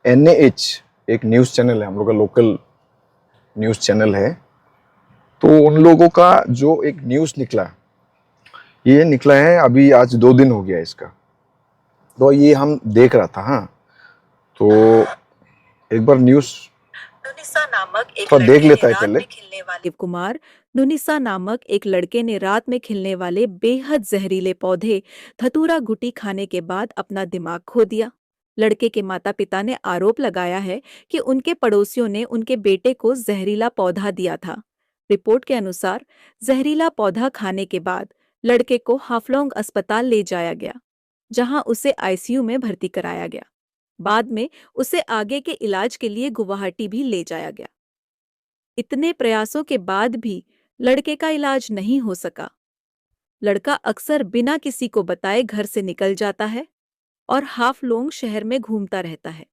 NAH एक news channel है, हम लोग का लोकल न्यूज़ चैनल है। तो उन लोगों का जो एक न्यूज़ निकला, ये निकला है अभी, आज 2 दिन हो गया इसका। तो ये हम देख रहा था। हाँ, तो एक बार न्यूज़ देख लेता है पहले। कुमार नुनिसा नामक एक लड़के ने रात में खिलने वाले बेहद जहरीले पौधे धतूरा गुटी खाने के बाद अपना दिमाग खो दिया। लड़के के माता पिता ने आरोप लगाया है कि उनके पड़ोसियों ने उनके बेटे को जहरीला पौधा दिया था। रिपोर्ट के अनुसार जहरीला पौधा खाने के बाद लड़के को हाफलोंग अस्पताल ले जाया गया, जहां उसे आईसीयू में भर्ती कराया गया। बाद में उसे आगे के इलाज के लिए गुवाहाटी भी ले जाया गया। इतने प्रयासों के बाद भी लड़के का इलाज नहीं हो सका। लड़का अक्सर बिना किसी को बताए घर से निकल जाता है और हाफलोंग शहर में घूमता रहता है।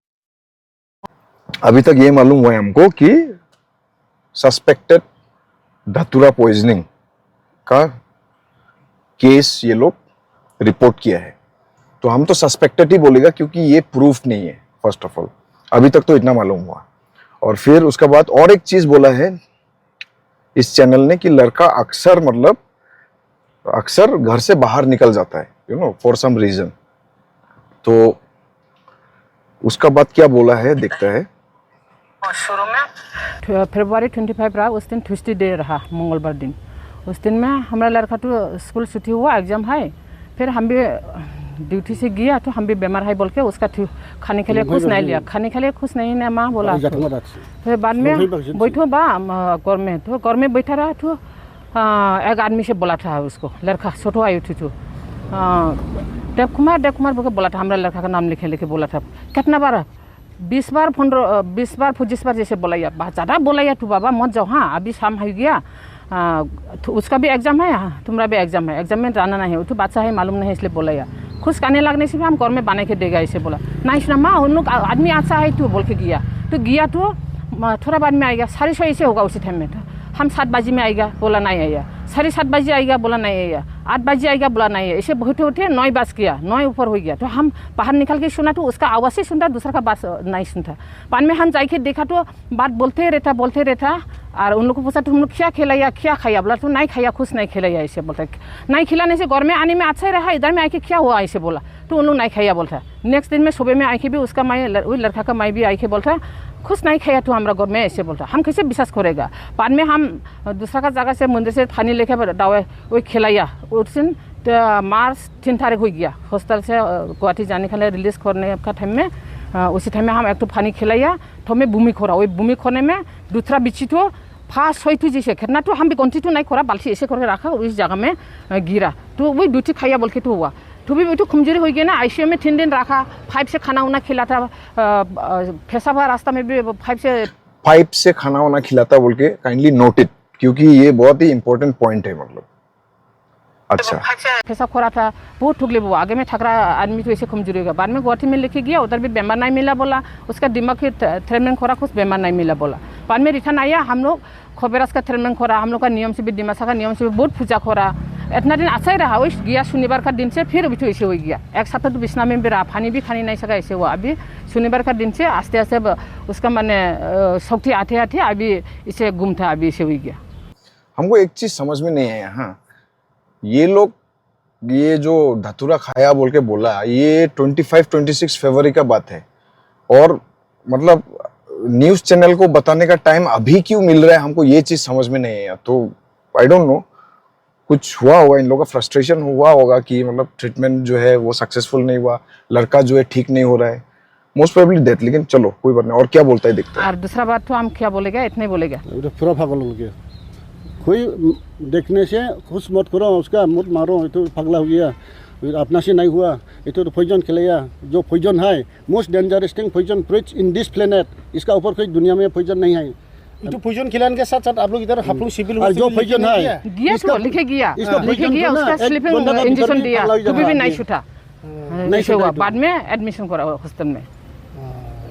अभी तक ये मालूम हुआ है हमको कि सस्पेक्टेड धतूरा पॉइजनिंग का केस ये लोग रिपोर्ट किया है। तो हम तो सस्पेक्टेड ही बोलेगा, क्योंकि ये प्रूफ नहीं है फर्स्ट ऑफ ऑल। अभी तक तो इतना मालूम हुआ। और फिर उसके बाद और एक चीज बोला है इस चैनल ने कि लड़का अक्सर घर से बाहर निकल जाता है, फॉर सम रीजन। तो उसका बाद क्या बोला है देखता है। शुरू में फरवरी 25 रहा, उस दिन ट्यूसडे डे रहा, मंगलवार दिन। उस दिन में हमारा लड़का तो स्कूल छुट्टी हुआ, एग्जाम है। फिर हम भी ड्यूटी से गया तो हम भी बीमार है बोल के उसका खाने के लिए खुश नहीं लिया। खाने के लिए खुश नहीं ने माँ बोला। फिर बाद में बैठो बा घर में, तो घर में बैठा रहा तो एक आदमी से बोला था उसको, लड़का छोटो आई उठी तो देव कुमार बोल के बोला था। हमारा लड़का का नाम लिखे बोला था। कितना बार 20 बार 25 बार जैसे बोला, बहुत ज़्यादा बोला तू बाबा मत जाओ, हाँ अभी शाम हो गया, तो उसका भी एग्जाम है, तुम्हारा भी एग्जाम है, एग्जाम में जाना नहीं है, तो बादशाह है मालूम नहीं, इसलिए बोला खुश खाने लगने से हम घर में बना के देगा ऐसे बोला। नहीं सुना माँ, उन लोग आदमी अच्छा है तू बोल के गया तो थोड़ा बाद में आएगा, 6:30 ऐसे होगा उसी टाइम में। तो हम 7 बजे में आएगा, बोला नहीं आएगा, 7:30 बजे आएगा, बोला नहीं आएगा, 8 बजे आएगा, बोला नहीं है। ऐसे होते 9 बज गया, 9 ऊपर हो गया। तो हम बाहर निकल के सुना तो उसका आवाज़ ही सुनता, दूसरा का बात नहीं सुनता। बाद में हम जाके देखा तो बात बोलते रहता। और उन लोग को पूछा तुम लोग क्या खिलाया, क्या खाया, बोला तो नहीं खाया, खुश नहीं खिलाया ऐसे बोलता। नहीं खिलाने से घर में आने में अच्छा ही रहा, इधर में आके क्या हुआ ऐसे बोला, तो उन लोग नहीं खाया बोलता। नेक्स्ट दिन में सुबह में आके भी उसका माई, वही लड़का का माई भी आके बोलता खुश नहीं खाया तो हमारा घर में ऐसे बोलता। हम कैसे विश्वास करेगा। बाद में हम दूसरा का जगह से मंदिर से पानी लेके दवा वही खिलाया। उस दिन मार्च 3 तारीख हो गया, हॉस्टल से गुवाहाटी जाने के लिए रिलीज करने का टाइम में, उसी टाइम में हम एक तो पानी खिलाया तो हमें भूमि खोरा। वही भूमि खोने में दूसरा बिच्छी तो फास्ट हुई जैसे खेतना, तो हम भी कंटिन्यू नहीं खोरा, बाल्टी ऐसे करके रखा, उस जगह में गिरा तो वही ड्यूटी खाया बोल के तो हुआ। तो भी तो कमजोरी हो गई ना, आईसीयू में 3 दिन रखा, 5 से खाना वाना खिलाता, फैसा हुआ रास्ता में भी 5 से खाना वाना खिलाता बोल के काइंडली नोटेड, क्योंकि ये बहुत ही इंपॉर्टेंट पॉइंट है। मतलब अच्छा फैसा खोरा था, बहुत ठुकले वो आगे में ठकरा आदमी तो ऐसे कमजोरी होगा। बाद में गुवाहाटी में लेके गया, उधर भी बीमार नहीं मिला बोला, उसका दिमाग की ट्रीटमेंट खोरा, कुछ बीमार नहीं मिला बोला। बाद में रिटर्न आया, हम लोग खोबेरस का ट्रीटमेंट खोरा, हम लोग का नियम से भी दिमाशा का नियम से भी बहुत पूजा खोरा। इतना दिन अच्छा ही रहा, वही गया शनिवार का दिन से फिर अभी तो ऐसे हो गया। एक सप्ताह तो बिछना में भी रहा, पानी भी खाने नहीं सका, ऐसे हुआ। अभी शनिवार का दिन से आस्ते आस्ते उसका मैंने शक्ति आते अभी इसे गुम था, अभी इसे हो गया। हमको एक चीज समझ में नहीं आया। हाँ, ये लोग ये जो धतूरा खाया बोल के बोला, ये 25-26 फरवरी का बात है, और मतलब न्यूज़ चैनल को बताने का टाइम अभी क्यों मिल रहा है, हमको ये चीज़ समझ में नहीं है। तो आई डोंट नो, कुछ हुआ होगा, इन लोगों का फ्रस्ट्रेशन हुआ होगा कि मतलब ट्रीटमेंट जो है वो सक्सेसफुल नहीं हुआ, लड़का जो है ठीक नहीं हो रहा है, मोस्ट प्रोबेबली डेथ। लेकिन चलो कोई बात नहीं, और क्या बोलता है देखते हैं। और दूसरा बात तो हम क्या बोलेगा, इतने बोलेगा पूरा पागल हो गया। कोई देखने से खुश मत करो, उसका मत मारो, ये तो पागला हो गया, अपना से नहीं हुआ, ये तो पॉइजन खिलाया। जो पॉइजन है most dangerous thing, poison preach in this planet, इसका ऊपर कोई दुनिया में पॉइजन नहीं है। तो पॉइजन खिलाने के साथ साथ आप लोग इधर हाफलोंग सिविल जो पॉइजन है गया तो लिखे गया, उसका स्लीपिंग इंजेक्शन दिया, तो भी नहीं छूटा, नहीं हुआ। बाद में एडमिशन करा हॉस्टल में,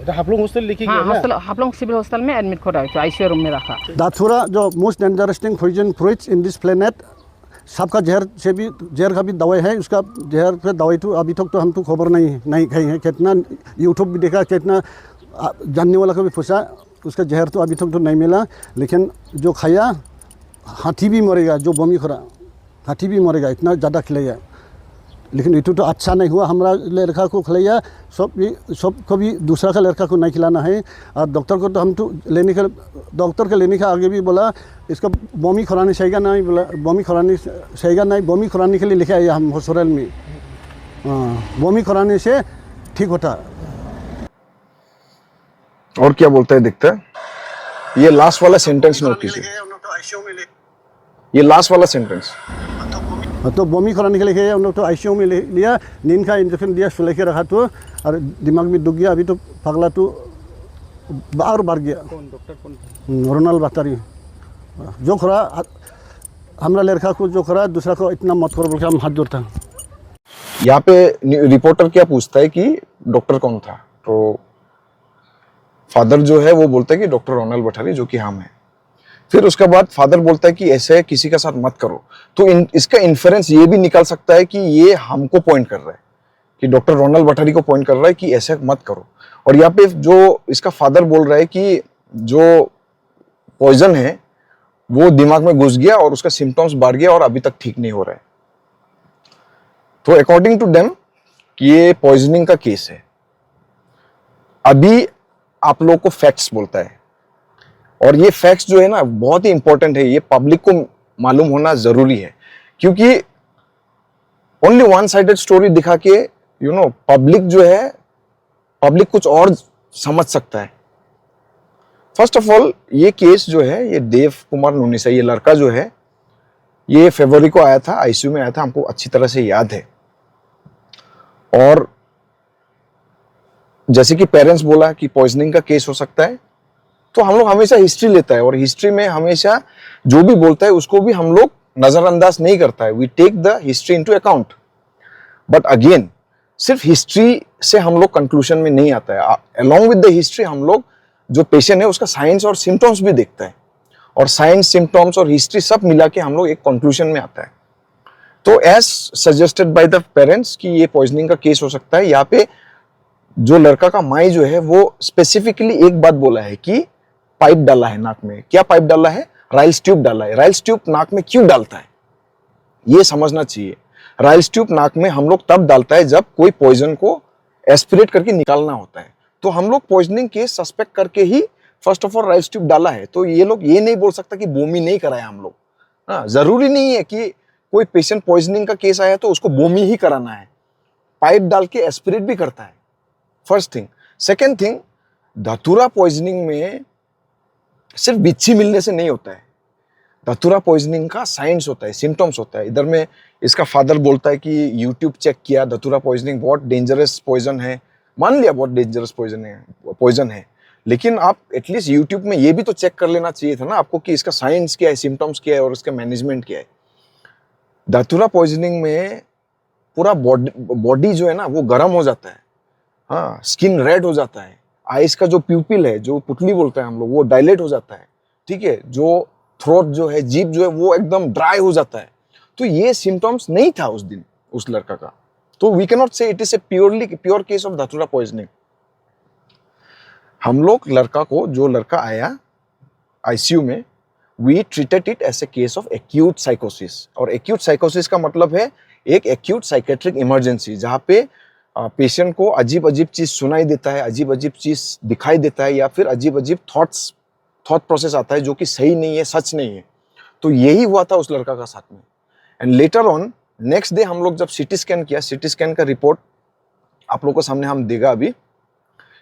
हाफलोंग हॉस्टल लिखी गया। हाँ, हाफलोंग सिविल हॉस्टल में एडमिट करा, तो आईसीयू रूम में रखा। दाथुरा जो most dangerous thing poison preach in this planet, सबका जहर से भी, जहर का भी दवाई है, उसका जहर का दवाई तो अभी तक तो हम तो खबर नहीं खाई है। कितना यूट्यूब भी देखा, कितना जानने वाला को भी पूछा, उसका जहर तो अभी तक तो नहीं मिला, लेकिन जो खाया हाथी भी मरेगा, जो बमी खोरा हाथी भी मरेगा, इतना ज़्यादा खिलाया। लेकिन इतना तो अच्छा नहीं हुआ, हमारा लड़का को खिलाया, सबको भी दूसरा का लड़का को नहीं खिलाना है। और डॉक्टर को तो हम तो डॉक्टर के लेने का आगे भी बोला इसका बमी खुरानी सहेगा नहीं, बोला बमी खुरानी सहेगा नहीं, बमी खुरानी के लिए लिखे आया हम हॉस्पिटल में। बमी खुरानी से ठीक होता। और क्या बोलता है दिखता है, ये लास्ट वाला सेंटेंस नोट कीजिए, ये लास्ट वाला सेंटेंस। तो बमी कराने के लिए उन लोग तो आईसीयू में लिया, नींद का इंजेक्शन दिया, सुला के रखा, तो और दिमाग में दुख गया, अभी तो पगला तो और बढ़ गया। कौन डॉक्टर कौन? रोनाल्ड बातारी जो खरा हमारा लड़का को जो खरा दूसरा को इतना मत करो बोल के हम हाथ जोड़ता। यहाँ पे रिपोर्टर क्या पूछता है कि डॉक्टर कौन था, तो फादर जो है वो बोलता है कि डॉक्टर रोनाल्ड बठारी, जो कि हम हैं। फिर उसके बाद फादर बोलता है कि ऐसे किसी के साथ मत करो। तो इसका इन्फरेंस ये भी निकाल सकता है कि ये हमको पॉइंट कर रहा है, कि डॉक्टर रोनाल्ड बठारी को पॉइंट कर रहा है कि ऐसे मत करो। और यहाँ पे जो इसका फादर बोल रहा है कि जो पॉइजन है वो दिमाग में घुस गया और उसका सिम्टम्स बढ़ गया और अभी तक ठीक नहीं हो रहा है। तो अकॉर्डिंग टू देम ये पॉइजनिंग का केस है। अभी आप लोग को फैक्ट्स बोलता है, और ये फैक्ट्स जो है ना बहुत ही इंपॉर्टेंट है, ये पब्लिक को मालूम होना जरूरी है, क्योंकि ओनली वन साइडेड स्टोरी दिखा के पब्लिक जो है, पब्लिक कुछ और समझ सकता है। फर्स्ट ऑफ ऑल ये केस जो है, ये देव कुमार नुनिसा, ये लड़का जो है ये फरवरी को आया था, आईसीयू में आया था, हमको अच्छी तरह से याद है। और जैसे कि पेरेंट्स बोला कि पॉइजनिंग का केस हो सकता है, तो हम लोग हमेशा हिस्ट्री लेता है, और हिस्ट्री में हमेशा जो भी बोलता है उसको भी हम लोग नजरअंदाज नहीं करता है। We take the history into account. But again सिर्फ हिस्ट्री से हम लोग कंक्लूजन में नहीं आता है। अलोंग विद द हिस्ट्री हम लोग जो पेशेंट है उसका साइंस और सिम्टम्स भी देखता है, और साइंस, सिम्टम्स और हिस्ट्री सब मिला के हम लोग एक कंक्लूजन में आता है। तो as suggested by the parents कि ये पॉइजनिंग का केस हो सकता है। यहाँ पे जो लड़का का माई जो है वो स्पेसिफिकली एक बात बोला है कि पाइप डाला है नाक में। क्या पाइप डाला है? राइल्स ट्यूब डाला है। राइल्स ट्यूब नाक में क्यों डालता है ये समझना चाहिए। राइल्स ट्यूब नाक में हम लोग तब डालता है जब कोई पॉइजन को एस्पिरेट करके निकालना होता है। तो हम लोग पॉइजनिंग केस सस्पेक्ट करके ही first of all Ryle's tube डाला है। तो ये लोग ये नहीं बोल सकता कि बोमी नहीं कराया हम लोग। हाँ, जरूरी नहीं है कि कोई पेशेंट पॉइजनिंग का केस आया तो उसको बोमी ही कराना है, पाइप डाल के एस्पिरेट भी करता है। First thing. सेकेंड थिंग, धतूरा पॉइजनिंग में सिर्फ बिच्छी मिलने से नहीं होता है। धतूरा पॉइजनिंग का साइंस होता है, सिम्टम्स होता है। इधर में इसका फादर बोलता है कि यूट्यूब चेक किया, धतूरा पॉइजनिंग बहुत डेंजरस पॉइजन है। मान लिया बहुत डेंजरस पॉइजन है, लेकिन आप एटलीस्ट यूट्यूब में ये भी तो चेक कर लेना चाहिए था ना आपको कि इसका साइंस क्या है, सिम्टम्स क्या है और इसका मैनेजमेंट क्या है। धतूरा पॉइजनिंग में पूरा बॉडी जो है ना वो गर्म हो जाता है। हाँ, स्किन रेड हो जाता है, आइस का जो प्यूपिल है, जो पुतली बोलते हैं हम लोग, वो डायलेट हो जाता है। ठीक है, जो थ्रोट जो है, जीभ जो है वो एकदम ड्राई हो जाता है। तो ये सिम्टम्स नहीं था उस दिन उस लड़का का। तो we can not say it is a pure case of dhatura poisoning. हम लोग लड़का को, जो लड़का आया आईसीयू में, we treated it as a case of acute साइकोसिस। और एक्यूट साइकोसिस का मतलब है एक एक्यूट साइकेट्रिक इमरजेंसी, जहाँ पे पेशेंट को अजीब अजीब चीज सुनाई देता है, अजीब अजीब चीज दिखाई देता है, या फिर अजीब अजीब थॉट प्रोसेस आता है जो कि सही नहीं है, सच नहीं है। तो यही हुआ था उस लड़का का साथ में। And later on next day हम लोग जब सीटी स्कैन किया, सीटी स्कैन का रिपोर्ट आप लोगों को सामने हम देगा अभी।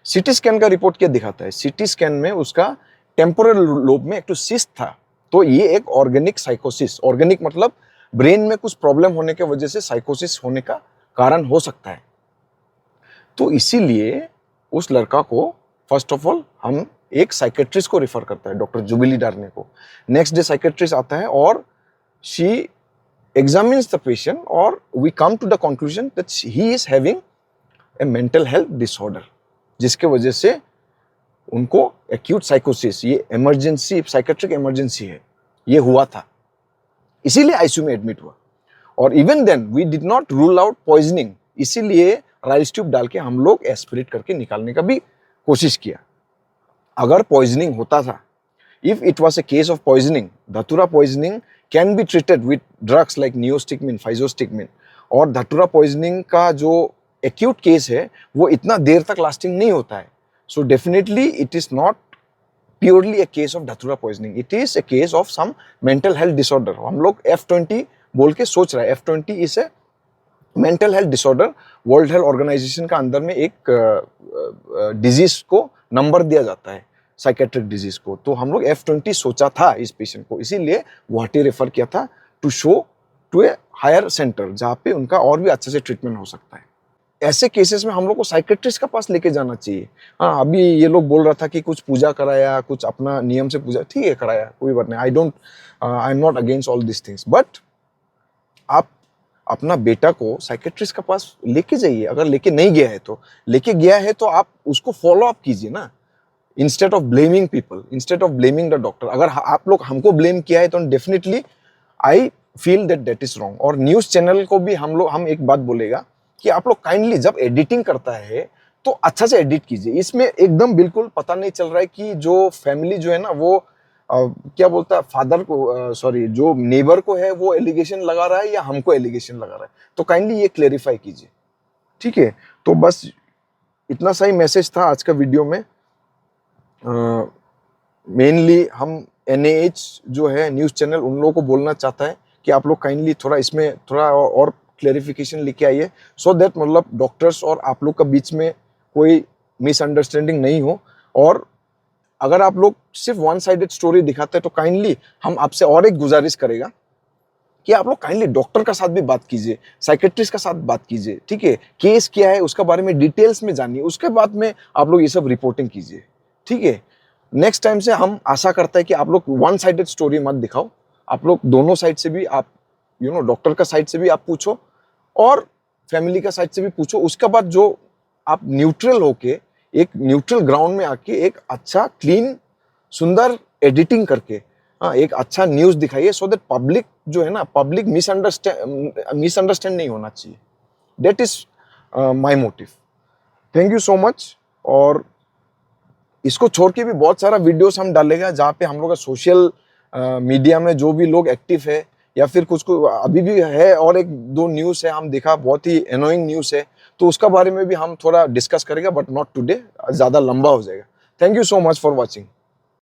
सीटी स्कैन का रिपोर्ट क्या दिखाता है? सीटी स्कैन में उसका टेम्पोरल लोब में एक तो सिस्ट था। तो ये एक ऑर्गेनिक साइकोसिस, ऑर्गेनिक मतलब ब्रेन में कुछ प्रॉब्लम होने की वजह से साइकोसिस होने का कारण हो सकता है। तो इसीलिए उस लड़का को फर्स्ट ऑफ ऑल हम एक साइकेट्रिस्ट को रेफर करता है, डॉक्टर जुबिली डार्ने को। नेक्स्ट डे साइकेट्रिस्ट आता है और शी एग्जामिन्स द पेशेंट, और we come to the conclusion that he is having a mental health disorder, जिसके वजह से उनको एक्यूट साइकोसिस, ये इमरजेंसी, साइकेट्रिक इमरजेंसी है, ये हुआ था। इसीलिए आईसीयू में एडमिट हुआ। और even then we did not rule out poisoning, इसीलिए राइल्स ट्यूब डाल के हम लोग एस्पिरेट करके निकालने का भी कोशिश किया। अगर पॉइजनिंग होता था, if it was a case of poisoning, dhatura poisoning can be treated with drugs like neostigmine, physostigmine, और धतूरा पॉइजनिंग का जो एक्यूट केस है वो इतना देर तक लास्टिंग नहीं होता है। So definitely it is not purely a case of dhatura poisoning, it is a case of some mental health disorder. हम लोग F20 बोल के सोच रहे हैं, F20 is a mental health disorder. World health organization का अंदर में एक डिजीज को नंबर दिया जाता है, साइकेट्रिक डिजीज को। तो हम लोग F20 सोचा था इस पेशेंट को, इसीलिए गुवाहाटी रेफर किया था to show to a higher centre जहाँ पे उनका और भी अच्छे से ट्रीटमेंट हो सकता है। ऐसे केसेस में हम लोग को साइकेट्रिस्ट का पास लेके जाना चाहिए। हाँ, अभी ये लोग बोल रहा था कि कुछ पूजा कराया, कुछ अपना नियम से पूजा, ठीक है कराया, कोई बात नहीं, I am not against all this things, but आप अपना बेटा को साइकेट्रिस्ट का पास लेके जाइए। अगर लेके नहीं गया है तो, लेके गया है तो आप उसको फॉलो अप कीजिए ना, instead of blaming people, instead of blaming the doctor. अगर आप लोग हमको ब्लेम किया है तो definitely I feel that is wrong. और न्यूज चैनल को भी हम एक बात बोलेगा कि आप लोग काइंडली जब एडिटिंग करता है तो अच्छा से एडिट कीजिए। इसमें एकदम बिल्कुल पता नहीं चल रहा है कि जो फैमिली जो है ना वो क्या बोलता है, फादर को सॉरी जो नेबर को है वो एलिगेशन लगा रहा है या हमको एलिगेशन लगा रहा है। तो काइंडली ये क्लेरिफाई कीजिए, ठीक है। तो बस इतना सा ही मैसेज था आज का वीडियो में। मेनली हम NAH जो है न्यूज़ चैनल, उन लोगों को बोलना चाहता है कि आप लोग काइंडली थोड़ा इसमें थोड़ा और क्लेरिफिकेशन लेके आइए, सो दैट मतलब डॉक्टर्स और आप लोग का बीच में कोई मिसअंडरस्टैंडिंग नहीं हो। और अगर आप लोग सिर्फ वन साइडेड स्टोरी दिखाते हैं तो काइंडली हम आपसे और एक गुजारिश करेगा कि आप लोग काइंडली डॉक्टर का साथ भी बात कीजिए, साइकेट्रिस्ट का साथ बात कीजिए, ठीक है। केस क्या है उसका बारे में डिटेल्स में जानिए, उसके बाद में आप लोग ये सब रिपोर्टिंग कीजिए, ठीक है। नेक्स्ट टाइम से हम आशा करते हैं कि आप लोग वन साइडेड स्टोरी मत दिखाओ, आप लोग दोनों साइड से भी, आप डॉक्टर का साइड से भी आप पूछो और फैमिली का साइड से भी पूछो। उसके बाद जो आप न्यूट्रल होके, एक न्यूट्रल ग्राउंड में आके एक अच्छा क्लीन सुंदर एडिटिंग करके एक अच्छा न्यूज़ दिखाइए, सो दैट पब्लिक जो है ना, पब्लिक मिसअंडरस्टैंड नहीं होना चाहिए। That is my motive. Thank you so much. और इसको छोड़ के भी बहुत सारा वीडियोस हम डालेगा जहाँ पे हम लोग का सोशल मीडिया में जो भी लोग एक्टिव है या फिर कुछ को अभी भी है, और एक दो न्यूज़ है हम देखा बहुत ही एनोइंग न्यूज़ है, तो उसका बारे में भी हम थोड़ा डिस्कस करेंगे, बट नॉट टुडे, ज़्यादा लंबा हो जाएगा। Thank you so much for watching.